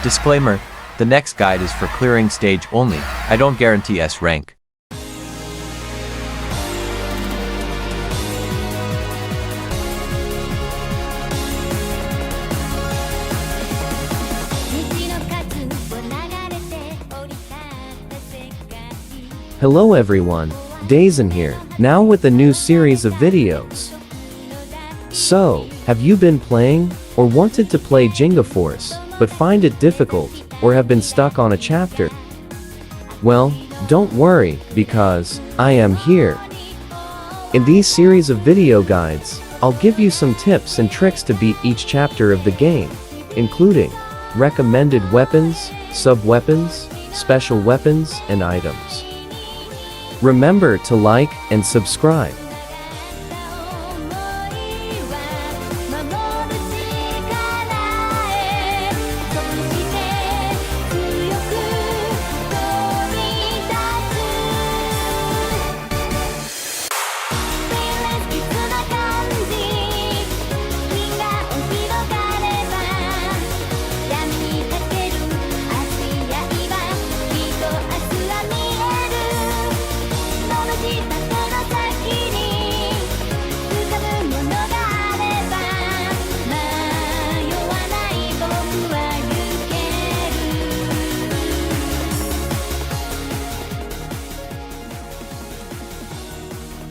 Disclaimer, the next guide is for clearing stage only. I don't guarantee S rank. Hello everyone, Dazen here, now with a new series of videos. So, have you been playing, or wanted to play Ginga Force, but find it difficult, or have been stuck on a chapter? Well, don't worry, because I am here. In these series of video guides, I'll give you some tips and tricks to beat each chapter of the game, including recommended weapons, sub-weapons, special weapons, and items. Remember to like and subscribe.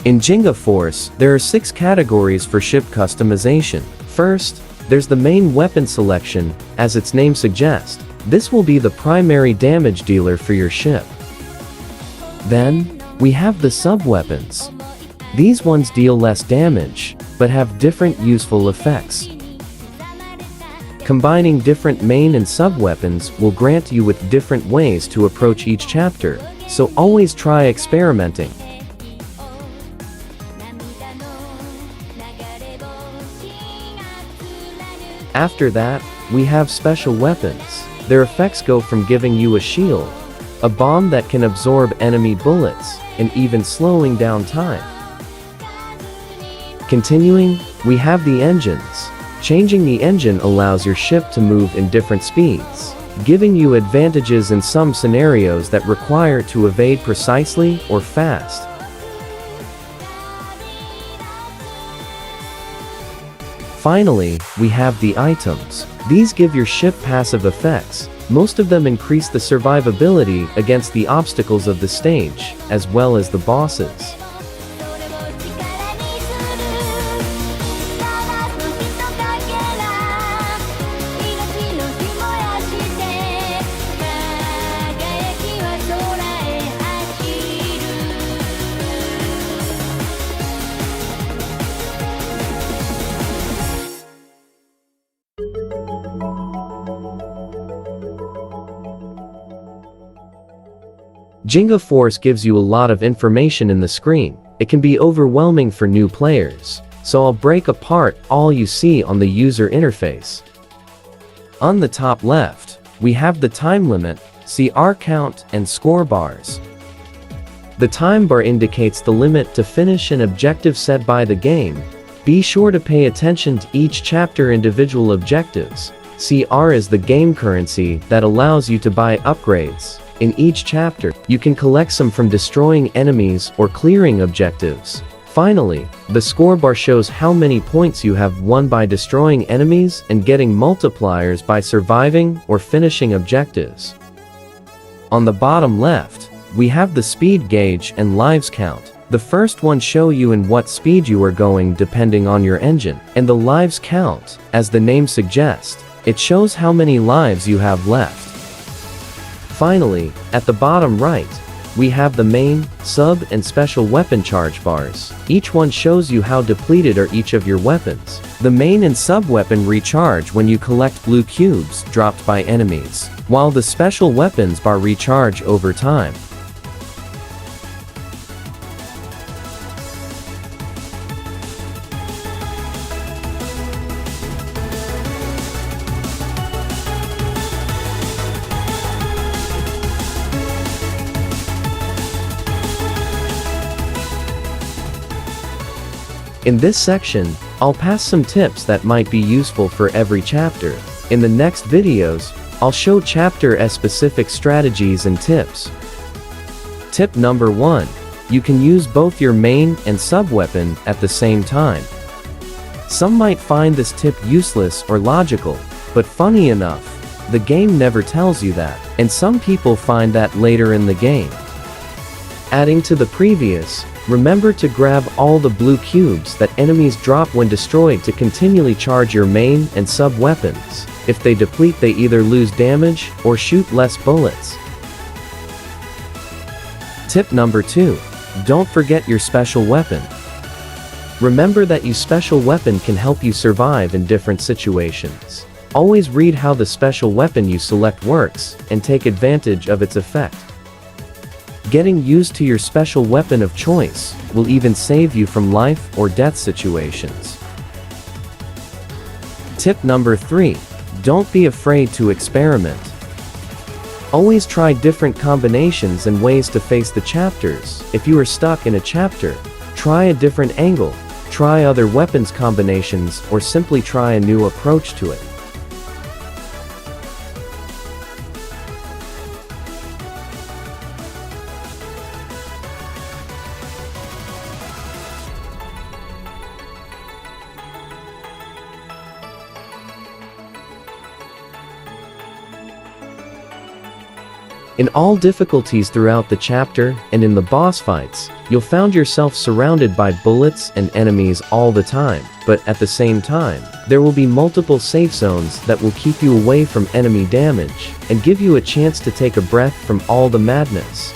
In Ginga Force, there are 6 categories for ship customization. First, there's the main weapon selection, as its name suggests. This will be the primary damage dealer for your ship. Then, we have the sub-weapons. These ones deal less damage, but have different useful effects. Combining different main and sub-weapons will grant you with different ways to approach each chapter, so always try experimenting. After that, we have special weapons. Their effects go from giving you a shield, a bomb that can absorb enemy bullets, and even slowing down time. Continuing, we have the engines. Changing the engine allows your ship to move in different speeds, giving you advantages in some scenarios that require to evade precisely or fast. Finally, we have the items. These give your ship passive effects. Most of them increase the survivability against the obstacles of the stage, as well as the bosses. Ginga Force gives you a lot of information in the screen. It can be overwhelming for new players, so I'll break apart all you see on the user interface. On the top left, we have the time limit, CR count, and score bars. The time bar indicates the limit to finish an objective set by the game. Be sure to pay attention to each chapter individual objectives. CR is the game currency that allows you to buy upgrades. In each chapter, you can collect some from destroying enemies or clearing objectives. Finally, the score bar shows how many points you have won by destroying enemies and getting multipliers by surviving or finishing objectives. On the bottom left, we have the speed gauge and lives count. The first one show you in what speed you are going depending on your engine, and the lives count, as the name suggests, it shows how many lives you have left. Finally, at the bottom right, we have the main, sub, and special weapon charge bars. Each one shows you how depleted are each of your weapons. The main and sub weapon recharge when you collect blue cubes dropped by enemies, while the special weapons bar recharge over time. In this section, I'll pass some tips that might be useful for every chapter. In the next videos, I'll show chapter specific strategies and tips. Tip number 1. You can use both your main and sub-weapon at the same time. Some might find this tip useless or logical, but funny enough, the game never tells you that, and some people find that later in the game. Adding to the previous, remember to grab all the blue cubes that enemies drop when destroyed to continually charge your main and sub-weapons. If they deplete, they either lose damage or shoot less bullets. Tip number 2. Don't forget your special weapon. Remember that your special weapon can help you survive in different situations. Always read how the special weapon you select works, and take advantage of its effect. Getting used to your special weapon of choice will even save you from life or death situations. Tip number 3. Don't be afraid to experiment. Always try different combinations and ways to face the chapters. If you are stuck in a chapter, try a different angle, try other weapons combinations, or simply try a new approach to it. In all difficulties throughout the chapter, and in the boss fights, you'll find yourself surrounded by bullets and enemies all the time, but at the same time, there will be multiple safe zones that will keep you away from enemy damage, and give you a chance to take a breath from all the madness.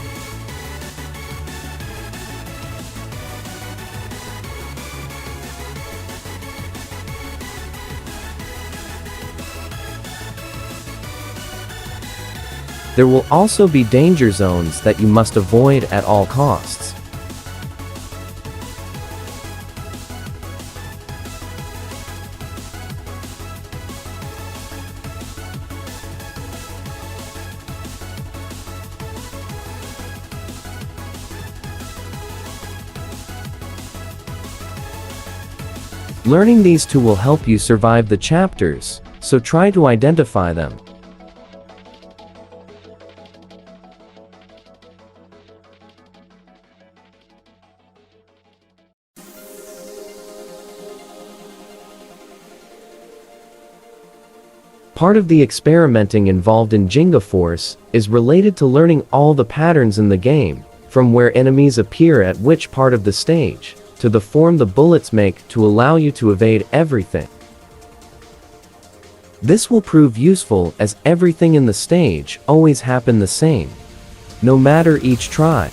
There will also be danger zones that you must avoid at all costs. Learning these two will help you survive the chapters, so try to identify them. Part of the experimenting involved in Ginga Force is related to learning all the patterns in the game, from where enemies appear at which part of the stage, to the form the bullets make to allow you to evade everything. This will prove useful as everything in the stage always happen the same, no matter each try.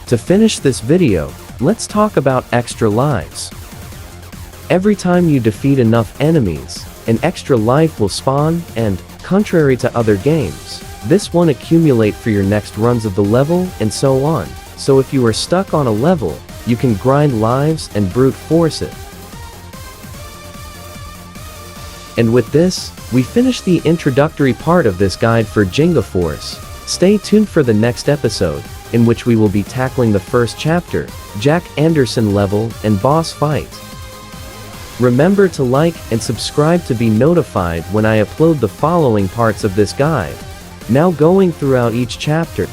To finish this video, let's talk about extra lives. Every time you defeat enough enemies, an extra life will spawn, and, contrary to other games, this won't accumulate for your next runs of the level, and so on. So if you are stuck on a level, you can grind lives and brute force it. And with this, we finish the introductory part of this guide for Ginga Force. Stay tuned for the next episode, in which we will be tackling the first chapter, Jack Anderson level and boss fight. Remember to like and subscribe to be notified when I upload the following parts of this guide. Now going throughout each chapter.